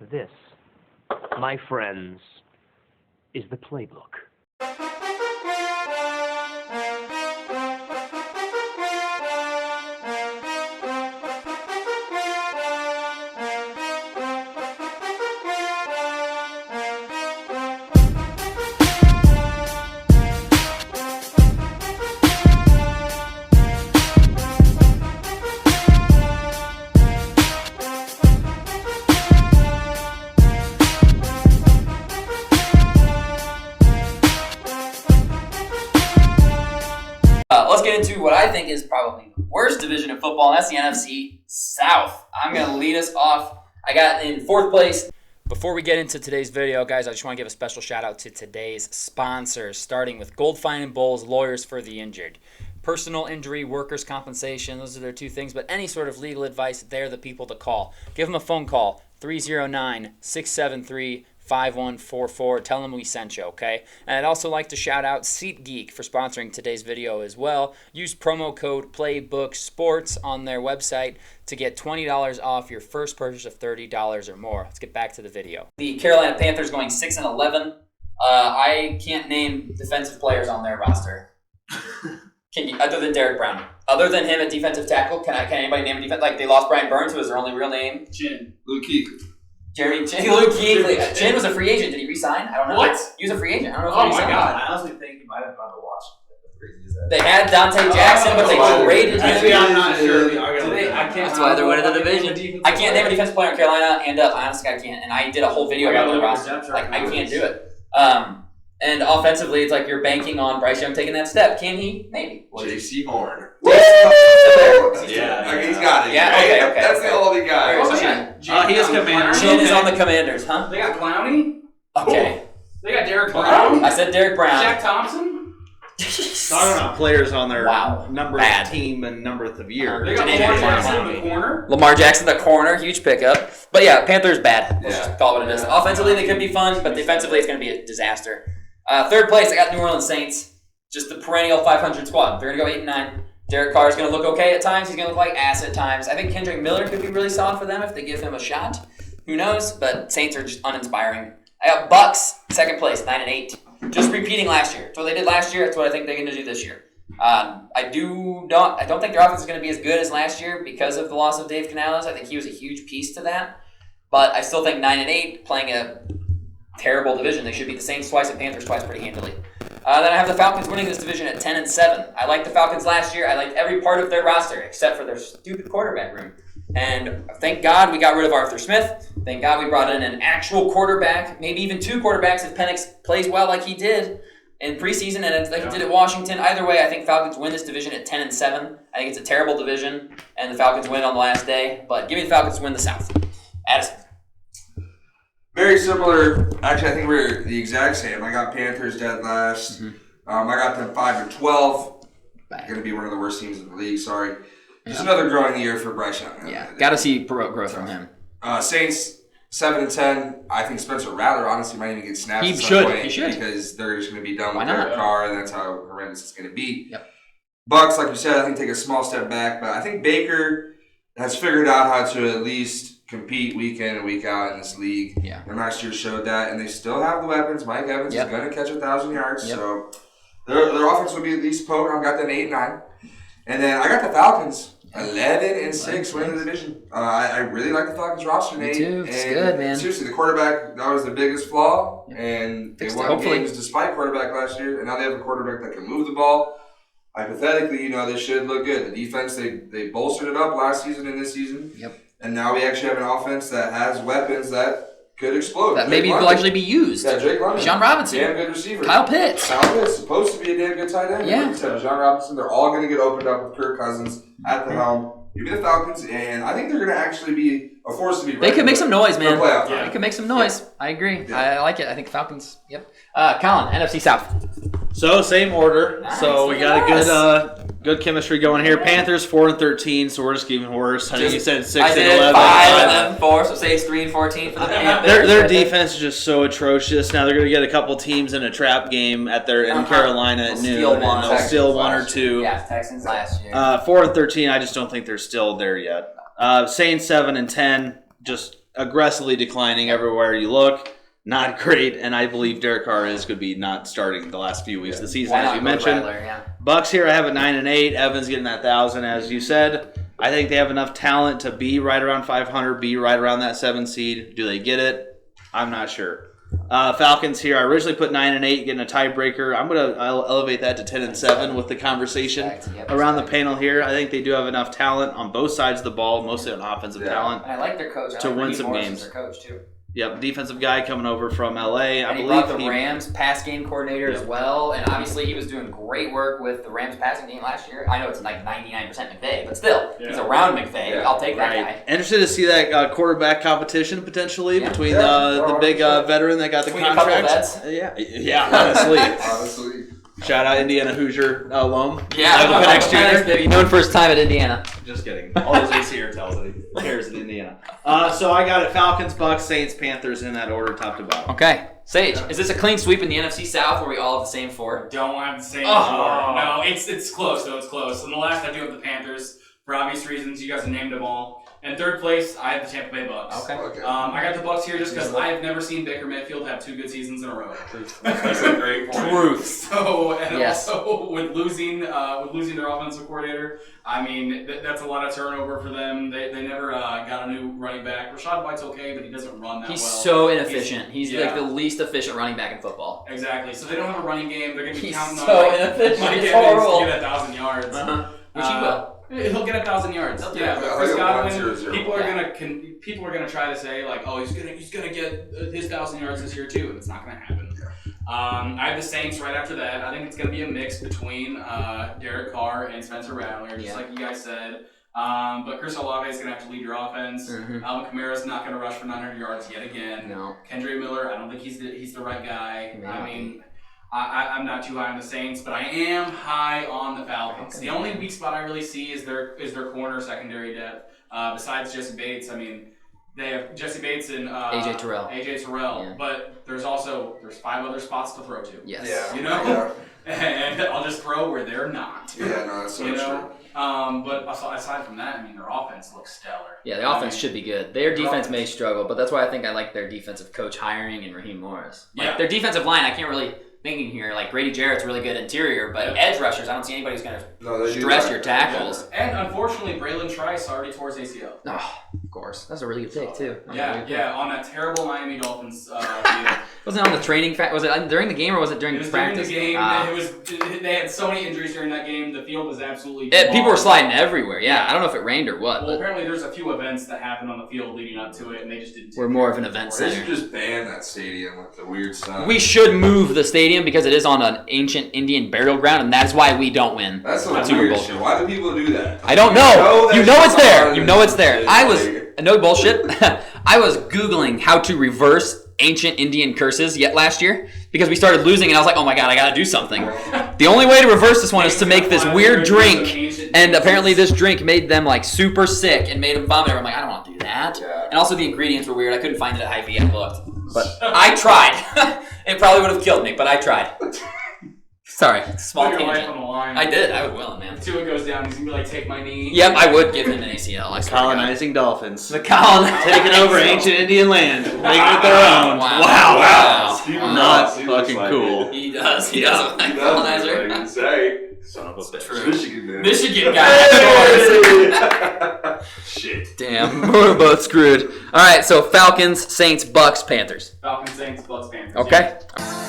This, my friends, is the playbook. Let's get into what I think is probably the worst division of football, and that's the NFC South. I'm going to lead us off. I got in fourth place. Before we get into today's video, guys, I just want to give a special shout out to today's sponsors, starting with Gold Fine & Bowles, Lawyers for the Injured. Personal injury, workers' compensation, those are their two things, but any sort of legal advice, they're the people to call. Give them a phone call, 309-673-5144. Tell them we sent you, okay? And I'd also like to shout out SeatGeek for sponsoring today's video as well. Use promo code PlayBookSports on their website to get $20 off your first purchase of $30 or more. Let's get back to the video. The Carolina Panthers going 6-11. I can't name defensive players on their roster. Can you, other than Derek Brown? Other than him at defensive tackle, can anybody name a defense? Like, they lost Brian Burns, who was their only real name. Chin. Luke Kuechly. Luke Kuechly. Chin was a free agent. Did he resign? I don't know. What? He was a free agent. I don't know if Oh he my resigned. God. I honestly think you might have gone to watch. They had Dante Jackson, but they traded him. Actually, I'm not sure. That's why they're winning the division. I can't name a defensive player in Carolina, and honestly, I can't. And I did a whole video about their roster. Like, I can't do it. And offensively, it's like you're banking on Bryce Young taking that step. Can he? Maybe. J.C. Horn. Yeah. Like, he's got it. Yeah, okay. That's the only guy. Where's Chin? He is Commander. Chin is on the Commanders, huh? They got Clowney. Okay. They got Derek Brown. I said Derek Brown. Jack Thompson. Talking about players on their number Bad. of team and numberth of year. They got Janae Lamar Jackson. Jackson in the corner. Lamar Jackson, the corner, huge pickup. But yeah, Panthers bad. Let's Yeah. just call it what it is. Offensively, they could be fun, but defensively, it's going to be a disaster. Third place, I got New Orleans Saints. Just the perennial 500 squad. They're going to go 8-9. Derek Carr is going to look okay at times. He's going to look like ass at times. I think Kendrick Miller could be really solid for them if they give him a shot. Who knows? But Saints are just uninspiring. I got Bucks, second place, 9-8. Just repeating last year. That's what they did last year. That's what I think they're going to do this year. I don't think their offense is going to be as good as last year because of the loss of Dave Canales. I think he was a huge piece to that. But I still think 9-8, playing a terrible division. They should beat the Saints twice and Panthers twice pretty handily. Then I have the Falcons winning this division at 10-7. I liked the Falcons last year. I liked every part of their roster except for their stupid quarterback room. And thank God we got rid of Arthur Smith. Thank God we brought in an actual quarterback, maybe even two quarterbacks if Penix plays well like he did in preseason and like he did at Washington. Either way, I think Falcons win this division at 10-7. I think it's a terrible division, and the Falcons win on the last day. But give me the Falcons to win the South. Addison. Very similar. Actually, I think we're the exact same. I got Panthers dead last. I got them 5-12. Going to be one of the worst teams in the league. Sorry. Just another growing year for Bryce Young. Yeah, got to see growth from him. Saints 7-10. I think Spencer Rattler honestly might even get snapped. He at some should. point He should. because they're just going to be done Why with not? Derek Carr, and that's how horrendous it's going to be. Yep. Bucks, like you said, I think take a small step back, but I think Baker has figured out how to at least compete week in and week out in this league. Yeah. And last year showed that, and they still have the weapons. Mike Evans is going to catch 1,000 yards, Yep. so their offense will be at least potent. I've got them 8-9, and then I got the Falcons 11-6 winning the division. I really like the Falcons roster, Nate. Me too. It's And good, man. Seriously, the quarterback, that was the biggest flaw, and they Fixed it, won hopefully. games despite quarterback last year, and now they have a quarterback that can move the ball. Hypothetically, they should look good. The defense, they bolstered it up last season and this season. Yep. And now we actually have an offense that has weapons that could explode. That Drake maybe will London. actually be used. Yeah, Drake London. John Robinson. Damn good receiver. Kyle Pitts. Kyle Pitts, supposed to be a damn good tight end. Yeah. Like you said, John Robinson, they're all going to get opened up with Kirk Cousins at the helm. Give me the Falcons, and I think they're going to actually be a force to be reckoned They could make with some noise, man. for a playoff Yeah. run. They could make some noise. I agree. Yeah. I like it. I think Falcons. Yep. Colin, NFC South. So same order. Nice, So we look got at a good chemistry going here. Panthers 4-13, so we're just getting worse. I think you said 6-11. I did 5 and then 4, so say it's 3-14 for the Panthers. Their defense is just so atrocious. Now they're going to get a couple teams in a trap game in Carolina at They'll noon. steal and one. they'll steal one or two. Yeah, Texans last year. 4-13, I just don't think they're still there yet. Saints 7-10, just aggressively declining everywhere you look. Not great, and I believe Derek Carr is going to be not starting the last few weeks of the season, Why as not you go mentioned. Rattler, yeah. Bucks here, I have a 9-8. Evans getting that 1,000, as you said. I think they have enough talent to be right around 500, be right around that 7 seed. Do they get it? I'm not sure. Falcons here, I originally put 9-8, getting a tiebreaker. I'm going to elevate that to 10-7 with the conversation around the panel here. I think they do have enough talent on both sides of the ball, mostly on offensive talent. And I like their coach. I To like win Ricky some Morris games. as their coach too. Yep, defensive guy coming over from LA. And he brought the Rams pass game coordinator as well, and obviously he was doing great work with the Rams passing game last year. I know it's like 99% McVay, but still, he's around McVay. Yeah. I'll take that guy. Interested to see that quarterback competition potentially between the big veteran that got the Between a couple contract. Yeah, honestly. Honestly. Shout out Indiana Hoosier alum. Yeah, Michael Penix Jr. baby. Known for his time at Indiana. Just kidding. All his ACR tells that he cares in Indiana. So I got it: Falcons, Bucks, Saints, Panthers in that order, top to bottom. Okay. Sage, is this a clean sweep in the NFC South where we all have the same 4? Don't have the same Oh. score. No, it's close though. It's close. In the last, I do have the Panthers for obvious reasons. You guys have named them all. And third place, I have the Tampa Bay Bucks. Okay. I got the Bucks here just because I have never seen Baker Mayfield have 2 good seasons in a row. That's a great point. Truth. So, and Yes. also with losing their offensive coordinator, I mean that's a lot of turnover for them. They never got a new running back. Rashad White's okay, but he doesn't run that He's well. so inefficient. He's like yeah. the least efficient running back in football. Exactly. So they don't have a running game. They're going to be He's counting so on inefficient. Mike It's Evans horrible. to get 1,000 yards. Which he will. He'll get 1,000 yards. He'll do Yeah, it. but I'll Chris get Godwin, 1-0-0. people are gonna try to say like, oh, he's gonna get his 1,000 yards this year too, and it's not gonna happen. I have the Saints right after that. I think it's gonna be a mix between Derek Carr and Spencer Rattler, just like you guys said. But Chris Olave is gonna have to lead your offense. Alvin Kamara's not gonna rush for 900 yards yet again. No. Kendre Miller, I don't think he's the right guy. Maybe. I mean. I'm not too high on the Saints, but I am high on the Falcons. The only weak spot I really see is their corner secondary depth. Besides Jesse Bates, I mean, they have Jesse Bates and AJ Terrell. Yeah. But there's 5 other spots to throw to. Yes. Yeah. You know, and I'll just throw where they're not. Yeah, no, that's so You true. know, but aside from that, I mean, their offense looks stellar. Yeah, the offense should be good. Their defense may struggle, but that's why I think I like their defensive coach hiring and Raheem Morris. Like, their defensive line, I can't really thinking here. Like Grady Jarrett's really good interior, but edge rushers, I don't see anybody who's going to stress your tackles. And unfortunately, Braylon Trice already tore his ACL. Oh, of course. That's a really good pick, too. Yeah, on that terrible Miami Dolphins field. Wasn't it on the training was it during the game or was it during It was practice? during the game. They had so many injuries during that game. The field was absolutely people were sliding everywhere. Yeah, I don't know if it rained or what. Well, But apparently there's a few events that happened on the field leading up to it, and they just didn't. we're more of an event They should center. just ban that stadium with the weird stuff. We should move the stadium because it is on an ancient Indian burial ground, and that's why we don't win. That's some Super weird Bowl. shit. Why do people do that? I don't know. that You know shit's it's there. on You know it's there. and I was like- no bullshit. I was Googling how to reverse ancient Indian curses yet last year because we started losing, and I was like, oh my god, I gotta do something. The only way to reverse this one is to make this weird drink, and apparently this drink made them like super sick and made them vomit. I'm like, I don't want to do that. Yeah. And also the ingredients were weird. I couldn't find it at Hy-Vee. I looked, but I tried. It probably would have killed me, but I tried. Sorry, small Put your life on tangent. the line. I did. I was willing, man. Tua goes down. He's gonna be like, take my knee. Yep, I would give him an ACL. I swear to God. Colonizing dolphins. The colonizing. Taking over ancient Indian land. Making it their own. Wow. Not fucking cool. He does. He does look like a colonizer. Son of a bitch. True. Michigan, man. Michigan guy. Shit. Damn, we're both screwed. All right, so Falcons, Saints, Bucks, Panthers. Falcons, Saints, Bucks, Panthers. Okay. Yeah.